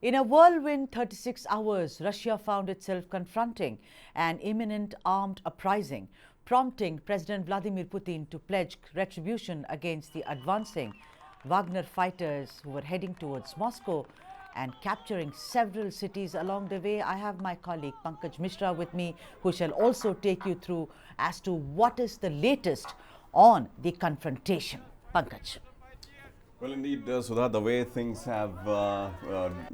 In a whirlwind 36 hours, Russia found itself confronting an imminent armed uprising, prompting President Vladimir Putin to pledge retribution against the advancing Wagner fighters who were heading towards Moscow and capturing several cities along the way. I have my colleague Pankaj Mishra with me, who shall also take you through as to what is the latest on the confrontation. Pankaj. Well, indeed, Sudha, the way things have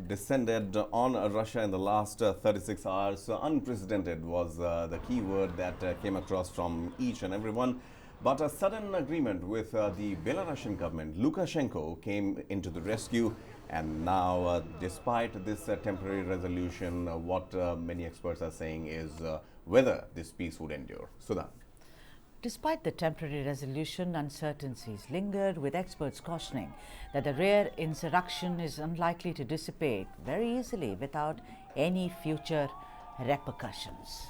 descended on Russia in the last 36 hours, unprecedented was the key word that came across from each and everyone. But a sudden agreement with the Belarusian government, Lukashenko, came into the rescue. And now, despite this temporary resolution, what many experts are saying is whether this peace would endure. Sudha. Despite the temporary resolution, uncertainties lingered, with experts cautioning that the rare insurrection is unlikely to dissipate very easily without any future repercussions.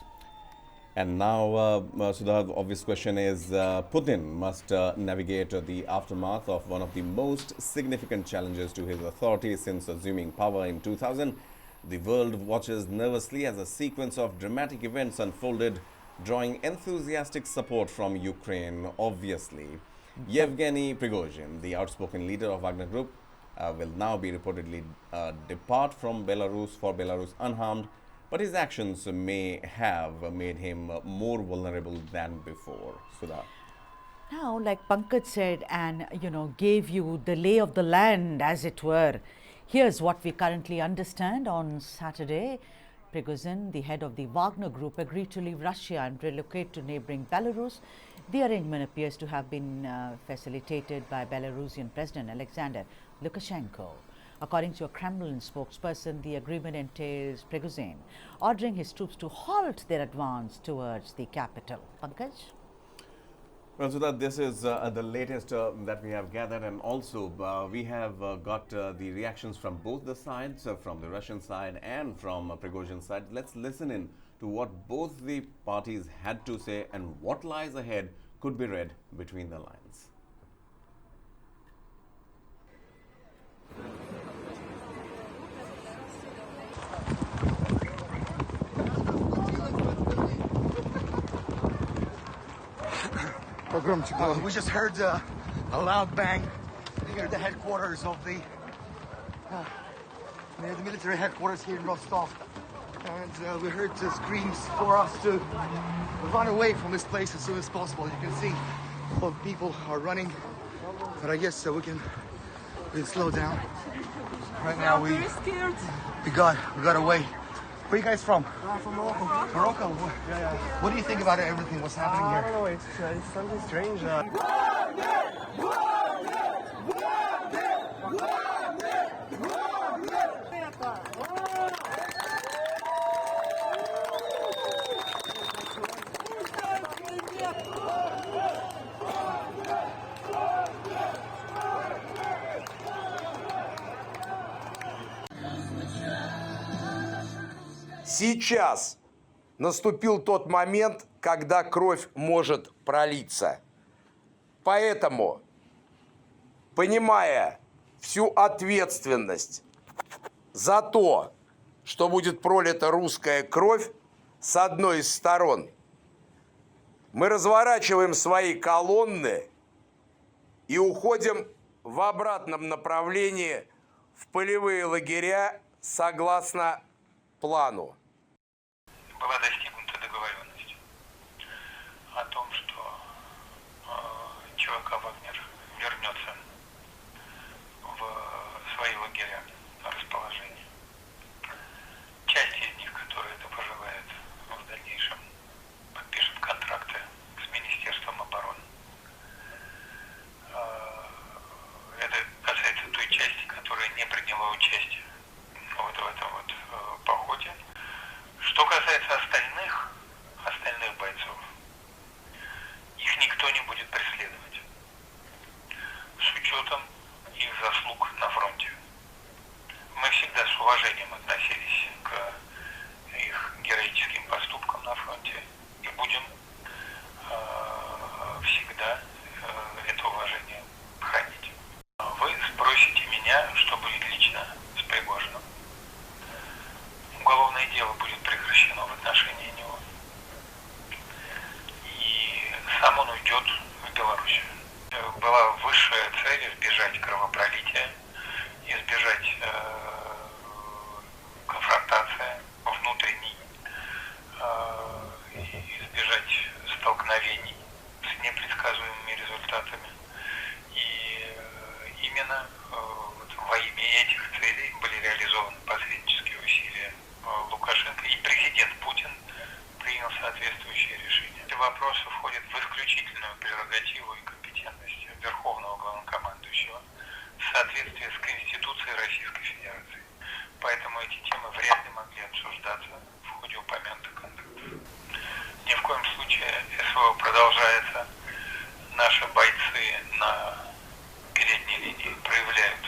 And now, Sudha, the obvious question is, Putin must navigate the aftermath of one of the most significant challenges to his authority since assuming power in 2000. The world watches nervously as a sequence of dramatic events unfolded, drawing enthusiastic support from Ukraine, obviously. Yevgeny Prigozhin, the outspoken leader of Wagner Group, will now be reportedly depart from Belarus for Belarus unharmed, but his actions may have made him more vulnerable than before. Sudha. Now, like Pankaj said and, gave you the lay of the land, as it were, here's what we currently understand. On Saturday, Prigozhin, the head of the Wagner Group, agreed to leave Russia and relocate to neighboring Belarus. The arrangement appears to have been facilitated by Belarusian President Alexander Lukashenko. According to a Kremlin spokesperson, the agreement entails Prigozhin ordering his troops to halt their advance towards the capital. Pankaj? Well, Sudha, this is the latest that we have gathered, and also we have got the reactions from both the sides, from the Russian side and from Prigozhin's side. Let's listen in to what both the parties had to say, and what lies ahead could be read between the lines. We just heard a loud bang near the headquarters of the military headquarters here in Rostov, and we heard screams for us to run away from this place as soon as possible. You can see a lot of people are running, but I guess we can slow down. Right now we got away. Where are you guys from? From Morocco. Morocco? Yeah. What do you think about everything? What's happening here? I don't know, it's something strange. Сейчас наступил тот момент, когда кровь может пролиться. Поэтому, понимая всю ответственность за то, что будет пролита русская кровь с одной из сторон, мы разворачиваем свои колонны и уходим в обратном направлении в полевые лагеря согласно плану. Была достигнута договоренность о том, что ЧВК «Вагнер» вернется в свои лагеря расположения. Часть из них, которые это пожелают, в дальнейшем подпишут контракты с Министерством обороны. Это касается той части, которая не приняла участие в этом походе. Что касается остальных бойцов, их никто не будет преследовать с учетом их заслуг на фронте. Мы всегда с уважением относились к их героическим поступкам на фронте и будем всегда это уважение хранить. Вы спросите меня, что будет лично с Пригожиным. уголовное дело будет прекращено в отношении него. И сам он уйдет в Беларусь. Была высшая цель избежать кровопролития, избежать конфронтации внутренней, избежать столкновений с непредсказуемыми результатами. И именно во имя этих целей были реализованы посреднические усилия Лукашенко, и президент Путин принял соответствующее решение. Эти вопросы входят в исключительную прерогативу и компетентность Верховного Главнокомандующего в соответствии с Конституцией Российской Федерации. Поэтому эти темы вряд ли могли обсуждаться в ходе упомянутых контактов. Ни в коем случае СВО продолжается. Наши бойцы на передней линии проявляют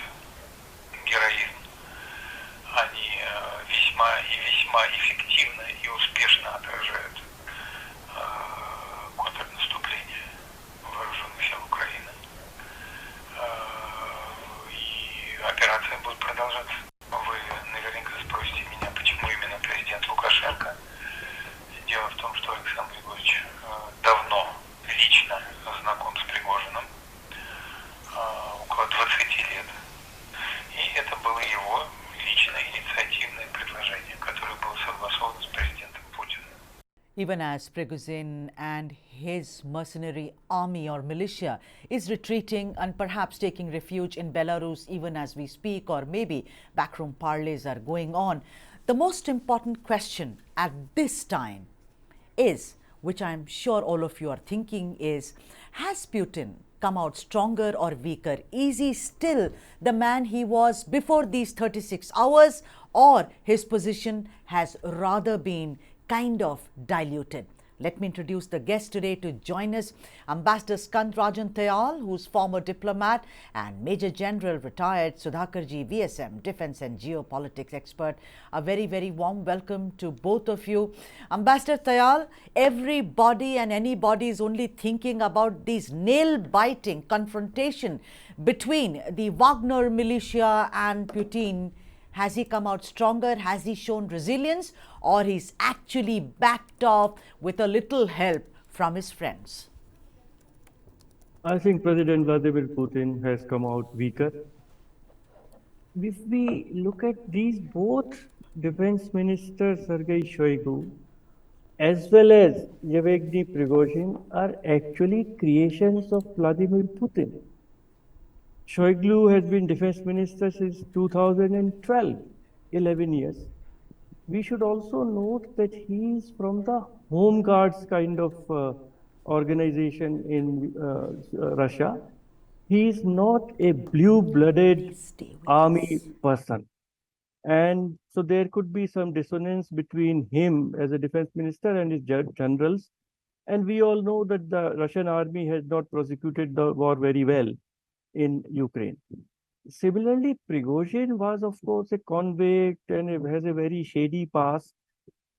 героизм. Они весьма эффективно и успешно отражают контрнаступление вооруженных сил Украины. И операция будет продолжаться. Вы наверняка спросите меня, почему именно президент Лукашенко. Дело в том, что Александр Григорьевич давно лично знаком с Пригожиным, около 20 лет. И это было его личное инициативное предложение, которое было согласовано с президентом Путиным. Even as Prigozhin and his mercenary army or militia is retreating and perhaps taking refuge in Belarus even as we speak, or maybe backroom parleys are going on, the most important question at this time is, which I'm sure all of you are thinking, is, has Putin come out stronger or weaker? Is he still the man he was before these 36 hours, or his position has rather been kind of diluted? Let me introduce the guest today to join us, Ambassador Skand Rajan Tayal, who's former diplomat, and Major General retired Sudhakarji, VSM, defense and geopolitics expert. A very, very warm welcome to both of you. Ambassador Tayal, everybody and anybody is only thinking about these nail-biting confrontation between the Wagner militia and Putin. Has he come out stronger? Has he shown resilience? Or he's actually backed off with a little help from his friends? I think President Vladimir Putin has come out weaker. If we look at these, both Defense Minister Sergei Shoigu as well as Yevgeny Prigozhin are actually creations of Vladimir Putin. Shoigu has been defense minister since 2012, 11 years. We should also note that he is from the Home Guards kind of organization in Russia. He is not a blue-blooded army person. And so there could be some dissonance between him as a defense minister and his generals. And we all know that the Russian army has not prosecuted the war very well in Ukraine. Similarly, Prigozhin was, of course, a convict and has a very shady past.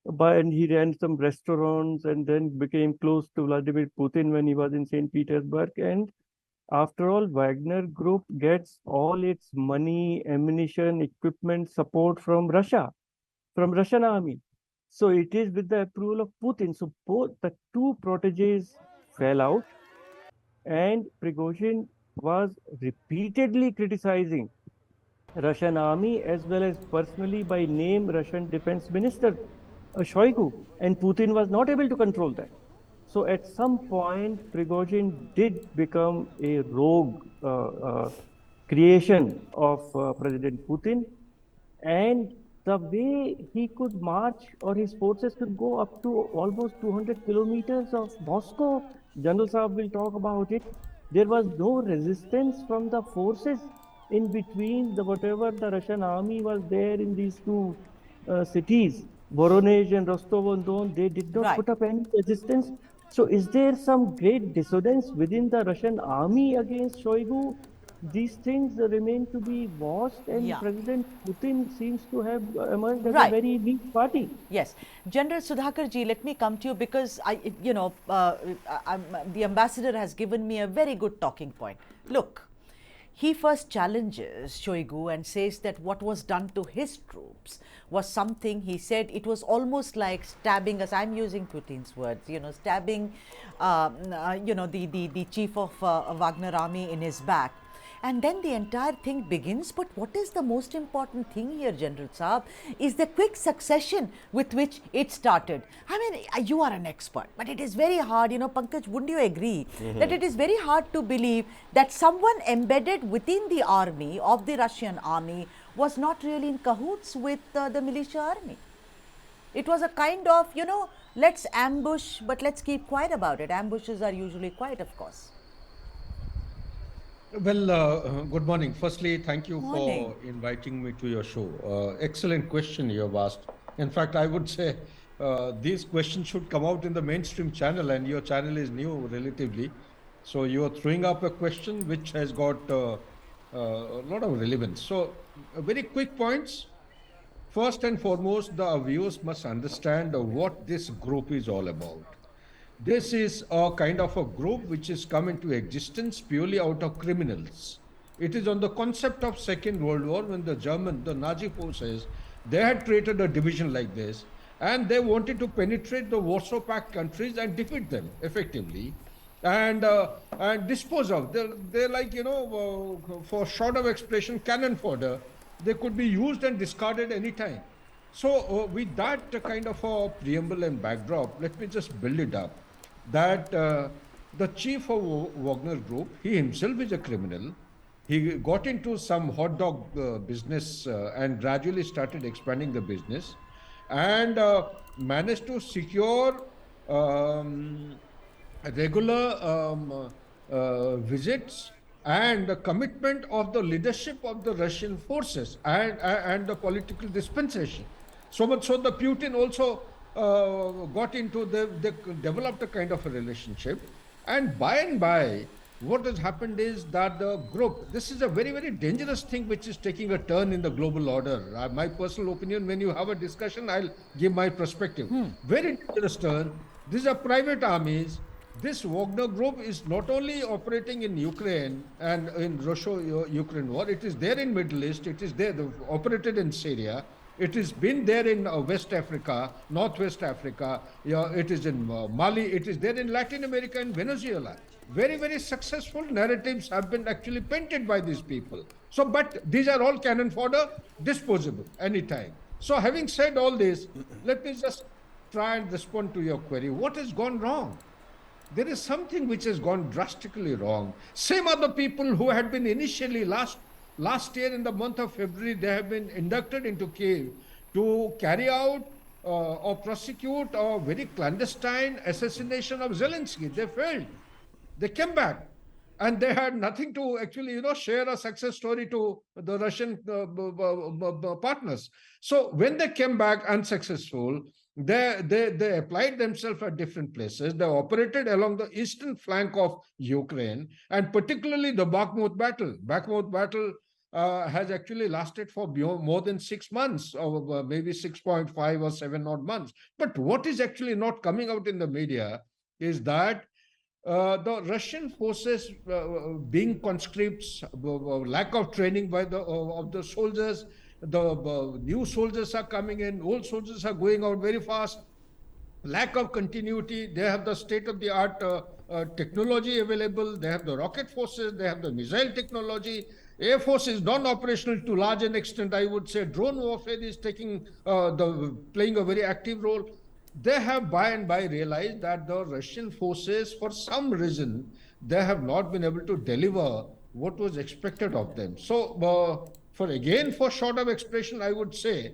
And he ran some restaurants and then became close to Vladimir Putin when he was in St. Petersburg. And after all, Wagner Group gets all its money, ammunition, equipment, support from Russia, from Russian army. So it is with the approval of Putin. So both the two proteges fell out, and Prigozhin was repeatedly criticizing Russian army as well as personally by name Russian defense minister Shoigu, and Putin was not able to control that. So at some point, Prigozhin did become a rogue creation of President Putin, and the way he could march or his forces could go up to almost 200 kilometers of Moscow, General Saab will talk about it. There was no resistance from the forces in between whatever the Russian army was there in these two cities, Voronezh and Rostov-on-Don. They did not put up any resistance. So is there some great dissonance within the Russian army against Shoigu? These things remain to be watched, and President Putin seems to have emerged as a very weak party. Yes. General Sudhakarji, let me come to you, because the ambassador has given me a very good talking point. Look, he first challenges Shoigu and says that what was done to his troops was something, he said, it was almost like stabbing us. I'm using Putin's words, stabbing, the chief of Wagner army in his back. And then the entire thing begins. But what is the most important thing here, General Saab, is the quick succession with which it started. I mean, you are an expert, but it is very hard, Pankaj, wouldn't you agree that it is very hard to believe that someone embedded within the army of the Russian army was not really in cahoots with the militia army? It was a kind of, let's ambush, but let's keep quiet about it. Ambushes are usually quiet, of course. Well, good morning. Firstly, thank you Morning. for inviting me to your show. Excellent question you have asked. In fact, I would say these questions should come out in the mainstream channel, and your channel is new relatively. So you are throwing up a question which has got a lot of relevance. So very quick points. First and foremost, the viewers must understand what this group is all about. This is a kind of a group which has come into existence purely out of criminals. It is on the concept of Second World War when the Nazi forces, they had created a division like this, and they wanted to penetrate the Warsaw Pact countries and defeat them effectively and dispose of. They're like, for short of expression, cannon fodder. They could be used and discarded anytime. So with that kind of a preamble and backdrop, let me just build it up. That the chief of Wagner Group, he himself is a criminal. He got into some hot dog business and gradually started expanding the business and managed to secure regular visits and the commitment of the leadership of the Russian forces and the political dispensation. So much so the Putin also got into, they developed a kind of a relationship. And by, what has happened is that the group, this is a very, very dangerous thing which is taking a turn in the global order. My personal opinion, when you have a discussion, I'll give my perspective. Very dangerous turn. These are private armies. This Wagner group is not only operating in Ukraine and in Russia-Ukraine war, it is there in Middle East, it is there, operated in Syria. It has been there in West Africa, Northwest Africa, it is in Mali, it is there in Latin America and Venezuela. Very, very successful narratives have been actually painted by these people. So, but these are all cannon fodder, disposable anytime. So having said all this, let me just try and respond to your query. What has gone wrong? There is something which has gone drastically wrong. Same other people who had been initially last year in the month of February, they have been inducted into Kiev to carry out or prosecute a very clandestine assassination of Zelensky. They failed. They came back and they had nothing to actually, share a success story to the Russian partners. So when they came back unsuccessful, they applied themselves at different places. They operated along the eastern flank of Ukraine, and particularly the Bakhmut battle. Bakhmut battle has actually lasted for more than 6 months, or maybe 6.5 or 7 odd months. But what is actually not coming out in the media is that the Russian forces being conscripts, lack of training of the soldiers, the new soldiers are coming in, old soldiers are going out very fast, lack of continuity. They have the state-of-the-art technology available, they have the rocket forces, they have the missile technology. Air Force is non-operational to large an extent. I would say drone warfare is playing a very active role. They have by and by realized that the Russian forces, for some reason, they have not been able to deliver what was expected of them. So, for short of expression, I would say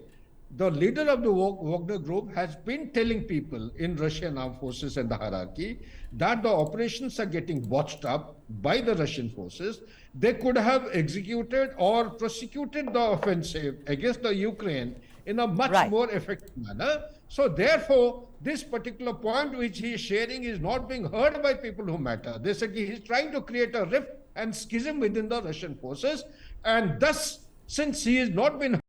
the leader of the Wagner group has been telling people in Russian armed forces and the hierarchy that the operations are getting botched up by the Russian forces. They could have executed or prosecuted the offensive against the Ukraine in a much more effective manner. So therefore, this particular point which he is sharing is not being heard by people who matter. They said he is trying to create a rift and schism within the Russian forces, and thus, since he has not been,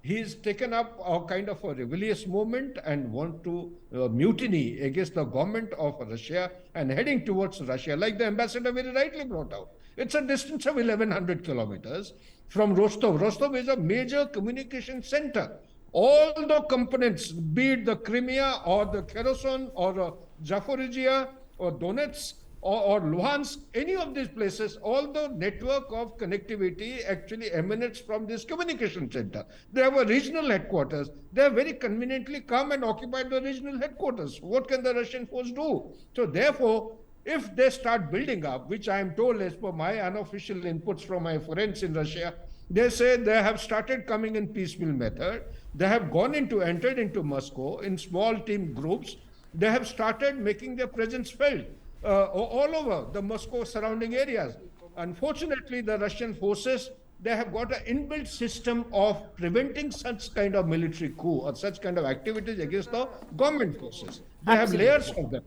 he has taken up a kind of a rebellious movement and want to mutiny against the government of Russia and heading towards Russia, like the ambassador very rightly brought out. It's a distance of 1100 kilometers from Rostov. Rostov is a major communication center. All the components, be it the Crimea or the Kherson or Zaporizhia or Donetsk or Luhansk, any of these places, all the network of connectivity actually emanates from this communication center. They have a regional headquarters. They have very conveniently come and occupied the regional headquarters. What can the Russian force do? So therefore, if they start building up, which I am told as per my unofficial inputs from my friends in Russia, they say they have started coming in piecemeal method. They have entered into Moscow in small team groups. They have started making their presence felt all over the Moscow surrounding areas. Unfortunately, the Russian forces, they have got an inbuilt system of preventing such kind of military coup or such kind of activities against the government forces. They have layers of them.